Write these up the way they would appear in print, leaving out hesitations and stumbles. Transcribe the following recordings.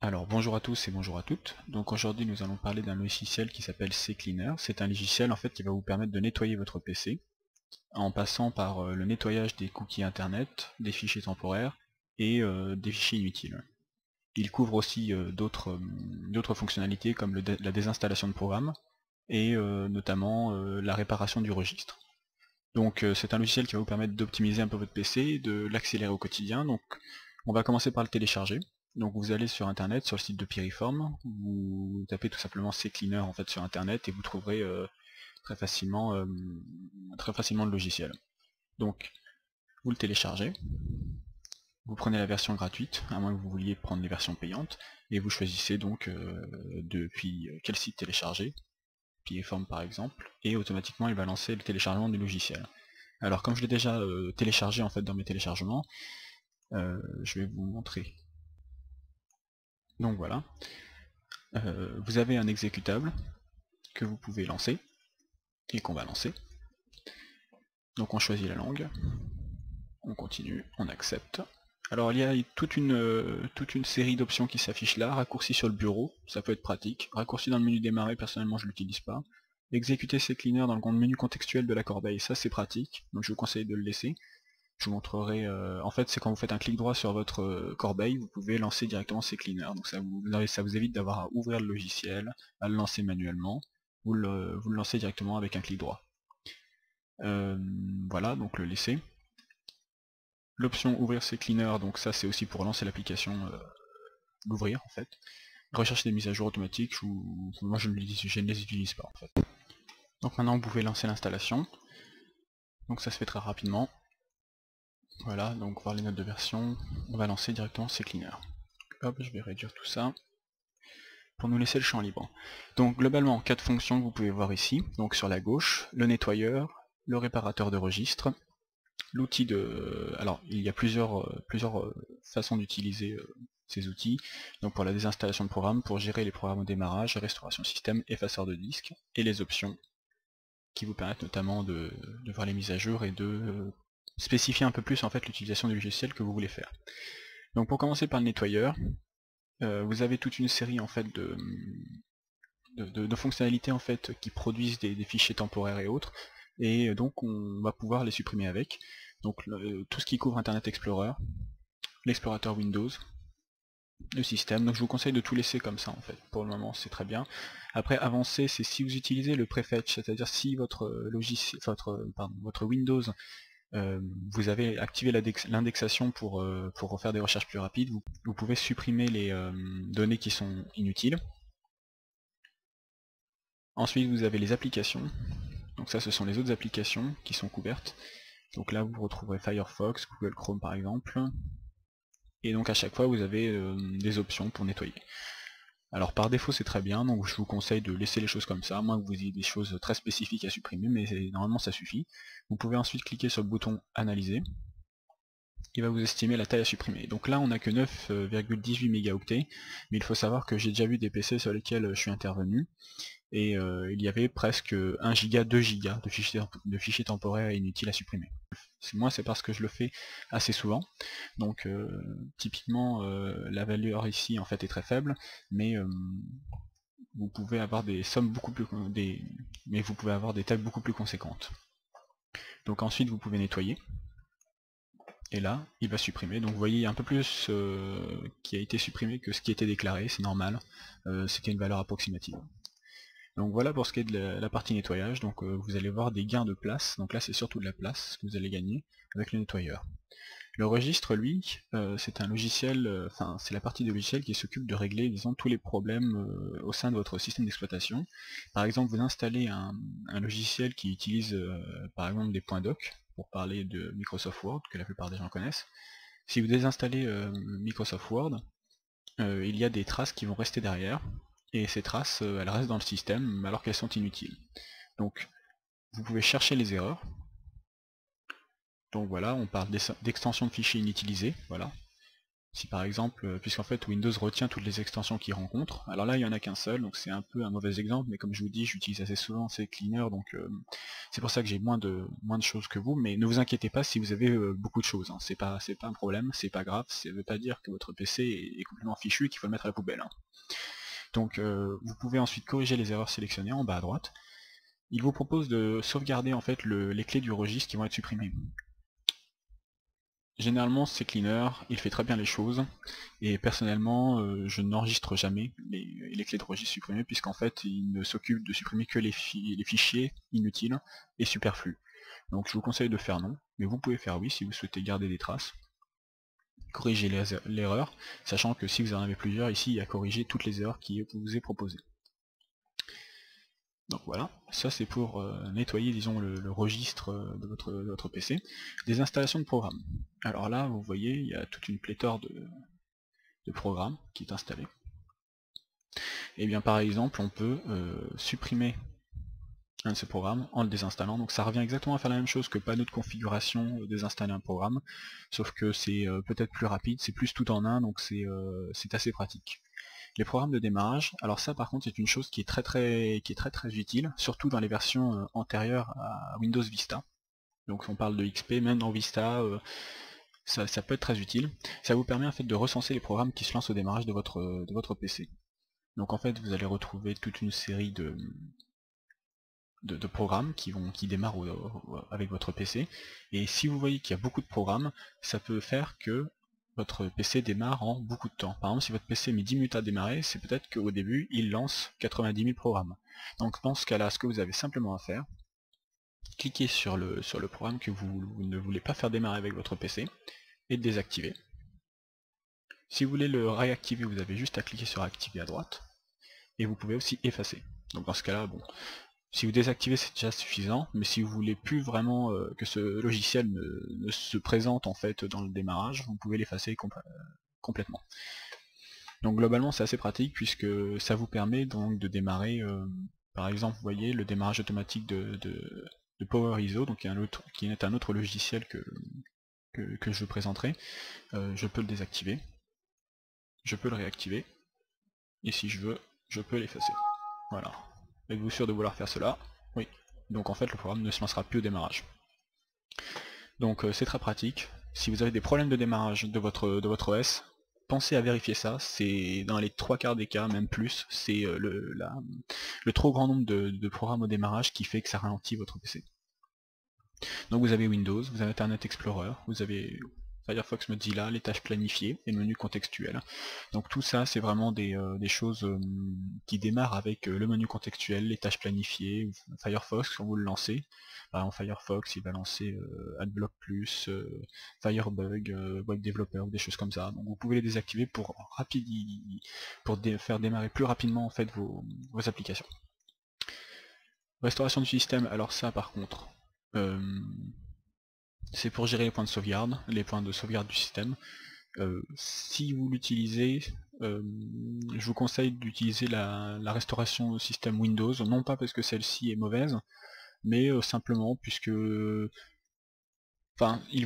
Alors bonjour à tous et bonjour à toutes. Donc aujourd'hui nous allons parler d'un logiciel qui s'appelle CCleaner. C'est un logiciel en fait qui va vous permettre de nettoyer votre PC en passant par le nettoyage des cookies internet, des fichiers temporaires et des fichiers inutiles. Il couvre aussi d'autres fonctionnalités comme la désinstallation de programmes et notamment la réparation du registre. Donc c'est un logiciel qui va vous permettre d'optimiser un peu votre PC, de l'accélérer au quotidien. Donc on va commencer par le télécharger. Donc vous allez sur internet, sur le site de Piriform, vous tapez tout simplement CCleaner en fait sur internet et vous trouverez très facilement, le logiciel. Donc vous le téléchargez, vous prenez la version gratuite, à moins que vous vouliez prendre les versions payantes, et vous choisissez donc depuis quel site télécharger, Piriform par exemple, et automatiquement il va lancer le téléchargement du logiciel. Alors comme je l'ai déjà téléchargé en fait dans mes téléchargements, je vais vous montrer. Donc voilà, vous avez un exécutable que vous pouvez lancer et qu'on va lancer. Donc on choisit la langue, on continue, on accepte. Alors il y a toute une série d'options qui s'affichent là, raccourci sur le bureau, ça peut être pratique, raccourci dans le menu démarrer, personnellement je ne l'utilise pas. Exécuter CCleaner dans le menu contextuel de la corbeille, ça c'est pratique, donc je vous conseille de le laisser. Je vous montrerai, en fait c'est quand vous faites un clic droit sur votre corbeille, vous pouvez lancer directement CCleaner, donc ça vous évite d'avoir à ouvrir le logiciel, à le lancer manuellement, vous le lancez directement avec un clic droit. Voilà, donc le laisser. L'option ouvrir CCleaner, donc ça c'est aussi pour lancer l'application, l'ouvrir en fait. Rechercher des mises à jour automatiques, moi je ne les utilise pas en fait. Donc maintenant vous pouvez lancer l'installation, donc ça se fait très rapidement. Voilà, donc voir les notes de version, on va lancer directement CCleaner. Hop, je vais réduire tout ça pour nous laisser le champ libre. Donc globalement, 4 fonctions que vous pouvez voir ici. Donc sur la gauche, le nettoyeur, le réparateur de registre, l'outil de... Alors il y a plusieurs façons d'utiliser ces outils. Donc pour la désinstallation de programmes, pour gérer les programmes au démarrage, restauration système, effaceur de disque, et les options qui vous permettent notamment de voir les mises à jour et de spécifier un peu plus en fait l'utilisation du logiciel que vous voulez faire. Donc pour commencer par le nettoyeur, vous avez toute une série en fait de fonctionnalités en fait qui produisent des fichiers temporaires et autres, et donc on va pouvoir les supprimer avec. Donc tout ce qui couvre Internet Explorer, l'explorateur Windows, le système, donc je vous conseille de tout laisser comme ça en fait, pour le moment c'est très bien. Après avancer, c'est si vous utilisez le prefetch, c'est-à-dire si votre logiciel, votre Windows, vous avez activé l'indexation pour faire des recherches plus rapides, vous pouvez supprimer les données qui sont inutiles. Ensuite vous avez les applications, donc ça ce sont les autres applications qui sont couvertes. Donc là vous retrouverez Firefox, Google Chrome par exemple, et donc à chaque fois vous avez des options pour nettoyer. Alors par défaut c'est très bien, donc je vous conseille de laisser les choses comme ça, à moins que vous ayez des choses très spécifiques à supprimer, mais normalement ça suffit. Vous pouvez ensuite cliquer sur le bouton analyser, qui va vous estimer la taille à supprimer. Donc là on n'a que 9,18 mégaoctets, mais il faut savoir que j'ai déjà vu des PC sur lesquels je suis intervenu, et il y avait presque 1 giga, 2 gigas de fichiers temporaires et inutiles à supprimer. Moi c'est parce que je le fais assez souvent, donc typiquement la valeur ici en fait est très faible, mais vous pouvez avoir des sommes beaucoup plus mais vous pouvez avoir des tailles beaucoup plus conséquentes. Donc ensuite vous pouvez nettoyer, et là il va supprimer. Donc vous voyez il y a un peu plus qui a été supprimé que ce qui était déclaré, c'est normal, c'était une valeur approximative. Donc voilà pour ce qui est de la partie nettoyage. Donc vous allez voir des gains de place, donc là c'est surtout de la place que vous allez gagner avec le nettoyeur. Le registre, lui, c'est un logiciel, c'est la partie du logiciel qui s'occupe de régler, disons, tous les problèmes au sein de votre système d'exploitation. Par exemple, vous installez un logiciel qui utilise, par exemple, des points doc, pour parler de Microsoft Word, que la plupart des gens connaissent. Si vous désinstallez Microsoft Word, il y a des traces qui vont rester derrière, et ces traces, elles restent dans le système alors qu'elles sont inutiles. Donc, vous pouvez chercher les erreurs. Donc voilà, on parle d'extension de fichiers inutilisés, voilà. Si par exemple, puisqu'en fait Windows retient toutes les extensions qu'il rencontre, alors là il n'y en a qu'un seul, donc c'est un peu un mauvais exemple, mais comme je vous dis, j'utilise assez souvent CCleaner, donc c'est pour ça que j'ai moins de choses que vous, mais ne vous inquiétez pas si vous avez beaucoup de choses, hein. C'est pas un problème, c'est pas grave, ça veut pas dire que votre PC est complètement fichu et qu'il faut le mettre à la poubelle, hein. Donc vous pouvez ensuite corriger les erreurs sélectionnées en bas à droite. Il vous propose de sauvegarder en fait les clés du registre qui vont être supprimées. Généralement CCleaner, il fait très bien les choses, et personnellement je n'enregistre jamais les clés de registre supprimées, puisqu'en fait il ne s'occupe de supprimer que les fichiers inutiles et superflus. Donc je vous conseille de faire non, mais vous pouvez faire oui si vous souhaitez garder des traces. Corriger l'erreur, sachant que si vous en avez plusieurs, ici il y a corriger toutes les erreurs qui vous est proposées. Donc voilà, ça c'est pour nettoyer disons le registre de votre PC. Des installations de programmes. Alors là vous voyez il y a toute une pléthore de programmes qui est installé. Et bien par exemple on peut supprimer un de ces programmes en le désinstallant. Donc ça revient exactement à faire la même chose que panneau de configuration, désinstaller un programme, sauf que c'est peut-être plus rapide, c'est plus tout en un, donc c'est assez pratique. Les programmes de démarrage, alors ça par contre c'est une chose qui est très utile, surtout dans les versions antérieures à Windows Vista. Donc on parle de XP, même dans Vista, ça peut être très utile. Ça vous permet en fait de recenser les programmes qui se lancent au démarrage de votre PC. Donc en fait vous allez retrouver toute une série de programmes qui démarrent avec votre PC, et si vous voyez qu'il y a beaucoup de programmes, ça peut faire que votre PC démarre en beaucoup de temps. Par exemple, si votre PC met 10 minutes à démarrer, c'est peut-être qu'au début, il lance 90 000 programmes. Donc dans ce cas-là, ce que vous avez simplement à faire, cliquez sur le programme que vous ne voulez pas faire démarrer avec votre PC, et le désactiver. Si vous voulez le réactiver, vous avez juste à cliquer sur activer à droite, et vous pouvez aussi effacer. Donc dans ce cas-là, bon, si vous désactivez c'est déjà suffisant, mais si vous voulez plus vraiment que ce logiciel ne se présente en fait dans le démarrage, vous pouvez l'effacer complètement. Donc globalement c'est assez pratique puisque ça vous permet donc de démarrer, par exemple vous voyez le démarrage automatique de PowerISO, donc qui est un autre logiciel que je présenterai. Je peux le désactiver, je peux le réactiver, et si je veux, je peux l'effacer. Voilà. Êtes-vous sûr de vouloir faire cela? Oui. Donc en fait le programme ne se lancera plus au démarrage. Donc c'est très pratique. Si vous avez des problèmes de démarrage de votre OS, pensez à vérifier ça. C'est dans les 3/4 des cas, même plus, c'est le trop grand nombre de programmes au démarrage qui fait que ça ralentit votre PC. Donc vous avez Windows, vous avez Internet Explorer, vous avez Firefox Mozilla, les tâches planifiées et le menu contextuel. Donc tout ça c'est vraiment des choses qui démarrent avec le menu contextuel, les tâches planifiées. Firefox, quand vous le lancez, par exemple Firefox il va lancer AdBlock+, Firebug, Web Developer, des choses comme ça. Donc vous pouvez les désactiver pour faire démarrer plus rapidement en fait vos applications. Restauration du système, alors ça par contre, c'est pour gérer les points de sauvegarde, du système. Si vous l'utilisez, je vous conseille d'utiliser la restauration au système Windows, non pas parce que celle-ci est mauvaise, mais simplement puisque il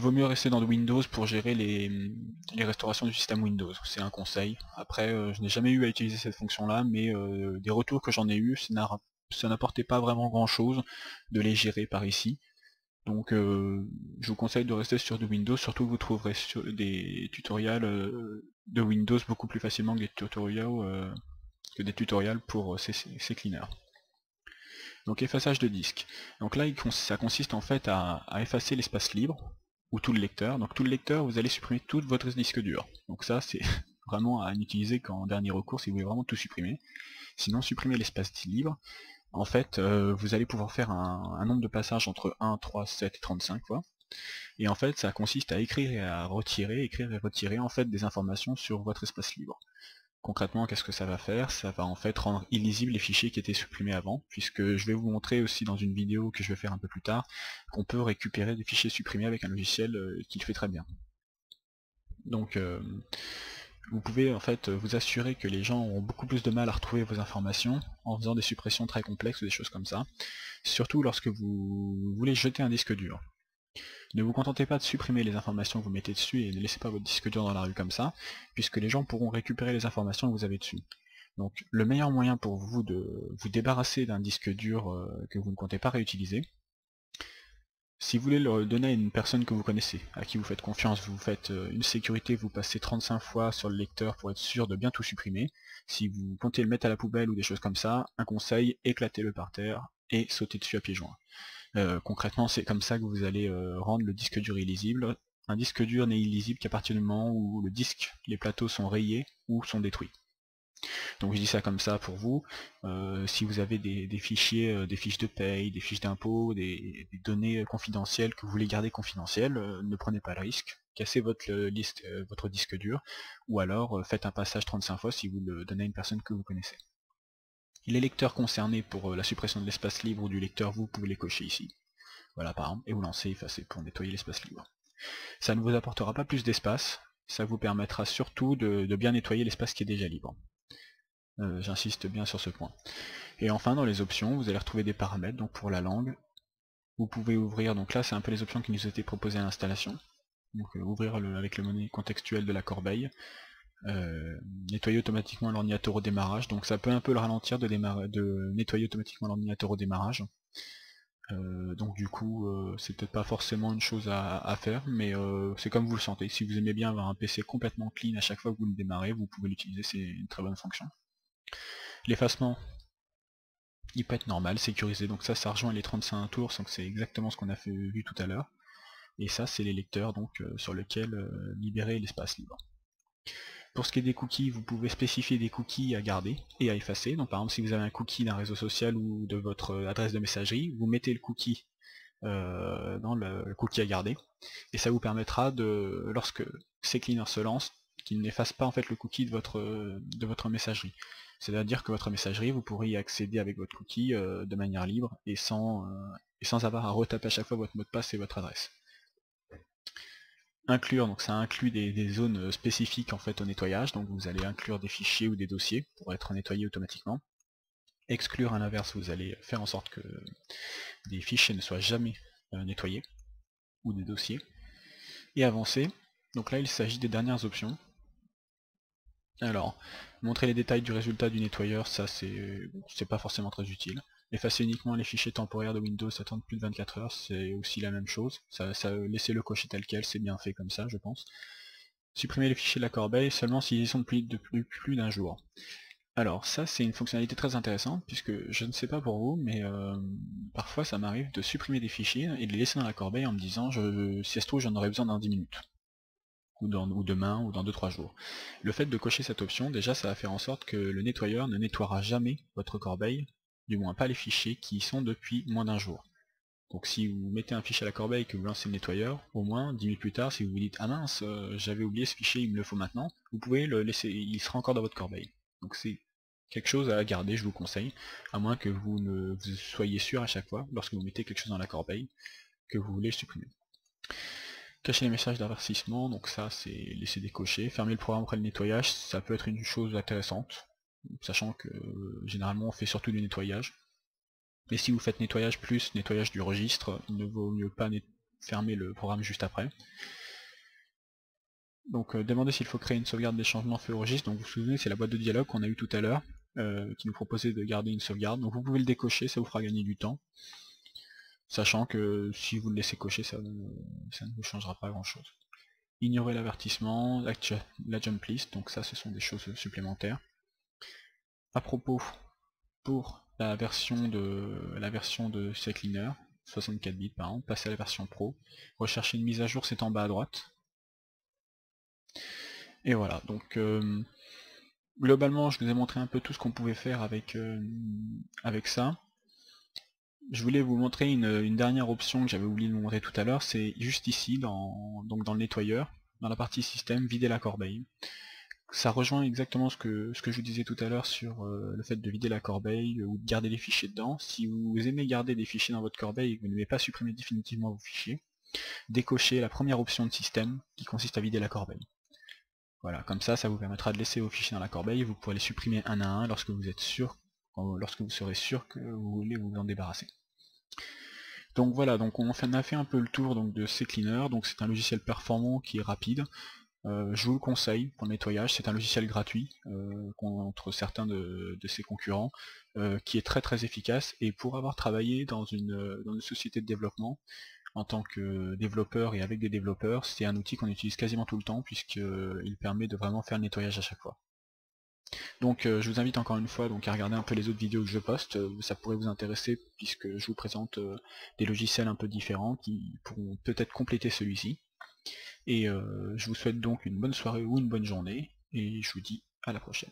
vaut mieux rester dans Windows pour gérer les restaurations du système Windows, c'est un conseil. Après, je n'ai jamais eu à utiliser cette fonction-là, mais des retours que j'en ai eu, ça n'apportait pas vraiment grand-chose de les gérer par ici. Donc je vous conseille de rester sur du Windows, surtout que vous trouverez des tutoriels de Windows beaucoup plus facilement que des tutoriels pour CCleaner. Donc effaçage de disque. Donc là ça consiste en fait à effacer l'espace libre, ou tout le lecteur. Donc tout le lecteur, vous allez supprimer tout votre disque dur. Donc ça c'est vraiment à n'utiliser qu'en dernier recours si vous voulez vraiment tout supprimer. Sinon supprimer l'espace libre. En fait, vous allez pouvoir faire un nombre de passages entre 1, 3, 7 et 35 fois. Et en fait, ça consiste à écrire et à retirer, en fait des informations sur votre espace libre. Concrètement, qu'est-ce que ça va faire? Ça va en fait rendre illisibles les fichiers qui étaient supprimés avant, puisque je vais vous montrer aussi dans une vidéo que je vais faire un peu plus tard, qu'on peut récupérer des fichiers supprimés avec un logiciel qui le fait très bien. Donc vous pouvez en fait vous assurer que les gens ont beaucoup plus de mal à retrouver vos informations en faisant des suppressions très complexes ou des choses comme ça, surtout lorsque vous voulez jeter un disque dur. Ne vous contentez pas de supprimer les informations que vous mettez dessus et ne laissez pas votre disque dur dans la rue comme ça, puisque les gens pourront récupérer les informations que vous avez dessus. Donc le meilleur moyen pour vous de vous débarrasser d'un disque dur que vous ne comptez pas réutiliser, si vous voulez le donner à une personne que vous connaissez, à qui vous faites confiance, vous faites une sécurité, vous passez 35 fois sur le lecteur pour être sûr de bien tout supprimer. Si vous comptez le mettre à la poubelle ou des choses comme ça, un conseil, éclatez-le par terre et sautez dessus à pieds joints. Concrètement, c'est comme ça que vous allez rendre le disque dur illisible. Un disque dur n'est illisible qu'à partir du moment où le disque, les plateaux sont rayés ou sont détruits. Donc je dis ça comme ça pour vous. Si vous avez des fichiers, des fiches de paye, des fiches d'impôt, des données confidentielles que vous voulez garder confidentielles, ne prenez pas le risque. Cassez votre disque dur, ou alors faites un passage 35 fois si vous le donnez à une personne que vous connaissez. Les lecteurs concernés pour la suppression de l'espace libre ou du lecteur, vous pouvez les cocher ici. Voilà par exemple, et vous lancez effacer pour nettoyer l'espace libre. Ça ne vous apportera pas plus d'espace, ça vous permettra surtout de bien nettoyer l'espace qui est déjà libre. J'insiste bien sur ce point. Et enfin dans les options, vous allez retrouver des paramètres, donc pour la langue, vous pouvez ouvrir, donc là c'est un peu les options qui nous étaient proposées à l'installation. Donc ouvrir avec le menu contextuel de la corbeille, nettoyer automatiquement l'ordinateur au démarrage, donc ça peut un peu le ralentir de nettoyer automatiquement l'ordinateur au démarrage. Donc du coup c'est peut-être pas forcément une chose à faire, mais c'est comme vous le sentez. Si vous aimez bien avoir un PC complètement clean à chaque fois que vous le démarrez, vous pouvez l'utiliser, c'est une très bonne fonction. L'effacement, il peut être normal, sécurisé, donc ça rejoint les 35 tours, donc c'est exactement ce qu'on a vu tout à l'heure. Et ça c'est les lecteurs donc sur lesquels libérer l'espace libre. Pour ce qui est des cookies, vous pouvez spécifier des cookies à garder et à effacer. Donc par exemple si vous avez un cookie d'un réseau social ou de votre adresse de messagerie, vous mettez le cookie dans le cookie à garder, et ça vous permettra de, lorsque CCleaner se lance, qu'il n'efface pas en fait le cookie de votre messagerie. C'est-à-dire que votre messagerie, vous pourrez y accéder avec votre cookie de manière libre et sans avoir à retaper à chaque fois votre mot de passe et votre adresse. Inclure, donc ça inclut des zones spécifiques en fait au nettoyage, donc vous allez inclure des fichiers ou des dossiers pour être nettoyés automatiquement. Exclure à l'inverse, vous allez faire en sorte que des fichiers ne soient jamais nettoyés, ou des dossiers. Et avancer, donc là il s'agit des dernières options. Alors, montrer les détails du résultat du nettoyeur, ça c'est pas forcément très utile. Effacer uniquement les fichiers temporaires de Windows attendent plus de 24 heures, c'est aussi la même chose. Laissez-le cocher tel quel, c'est bien fait comme ça, je pense. Supprimer les fichiers de la corbeille seulement s'ils y sont depuis plus d'un jour. Alors ça c'est une fonctionnalité très intéressante, puisque je ne sais pas pour vous, mais parfois ça m'arrive de supprimer des fichiers et de les laisser dans la corbeille en me disant si ça se trouve j'en aurais besoin dans 10 minutes. Ou demain, ou dans 2-3 jours. Le fait de cocher cette option, déjà ça va faire en sorte que le nettoyeur ne nettoiera jamais votre corbeille, du moins pas les fichiers qui y sont depuis moins d'un jour. Donc si vous mettez un fichier à la corbeille et que vous lancez le nettoyeur, au moins 10 minutes plus tard, si vous vous dites ah mince, j'avais oublié ce fichier, il me le faut maintenant, vous pouvez le laisser, il sera encore dans votre corbeille. Donc c'est quelque chose à garder, je vous conseille, à moins que vous ne vous soyez sûr à chaque fois, lorsque vous mettez quelque chose dans la corbeille, que vous voulez le supprimer. Cacher les messages d'avertissement, donc ça c'est laisser décocher. Fermer le programme après le nettoyage, ça peut être une chose intéressante, sachant que généralement on fait surtout du nettoyage. Mais si vous faites nettoyage plus nettoyage du registre, il ne vaut mieux pas fermer le programme juste après. Donc demander s'il faut créer une sauvegarde des changements faits au registre, donc vous vous souvenez c'est la boîte de dialogue qu'on a eu tout à l'heure, qui nous proposait de garder une sauvegarde, donc vous pouvez le décocher, ça vous fera gagner du temps. Sachant que si vous le laissez cocher, ça ne vous changera pas grand chose. Ignorer l'avertissement, la jump list, donc ça ce sont des choses supplémentaires. À propos, pour la version de CCleaner, 64 bits par an, passer à la version Pro, rechercher une mise à jour, c'est en bas à droite. Et voilà, donc globalement je vous ai montré un peu tout ce qu'on pouvait faire avec ça. Je voulais vous montrer une dernière option que j'avais oublié de vous montrer tout à l'heure, c'est juste ici, dans le nettoyeur, dans la partie système, vider la corbeille. Ça rejoint exactement ce que je vous disais tout à l'heure sur le fait de vider la corbeille ou de garder les fichiers dedans. Si vous aimez garder des fichiers dans votre corbeille et que vous n'aimez pas supprimer définitivement vos fichiers, décochez la première option de système qui consiste à vider la corbeille. Voilà, comme ça vous permettra de laisser vos fichiers dans la corbeille et vous pourrez les supprimer un à un lorsque vous serez sûr que vous voulez vous en débarrasser. Donc voilà, donc on a fait un peu le tour donc, de CCleaner, donc c'est un logiciel performant qui est rapide. Je vous le conseille pour le nettoyage, c'est un logiciel gratuit contre certains de ses concurrents, qui est très efficace, et pour avoir travaillé dans une société de développement, en tant que développeur et avec des développeurs, c'est un outil qu'on utilise quasiment tout le temps puisqu'il permet de vraiment faire le nettoyage à chaque fois. Donc je vous invite encore une fois donc, à regarder un peu les autres vidéos que je poste, ça pourrait vous intéresser puisque je vous présente des logiciels un peu différents qui pourront peut-être compléter celui-ci. Et je vous souhaite donc une bonne soirée ou une bonne journée, et je vous dis à la prochaine.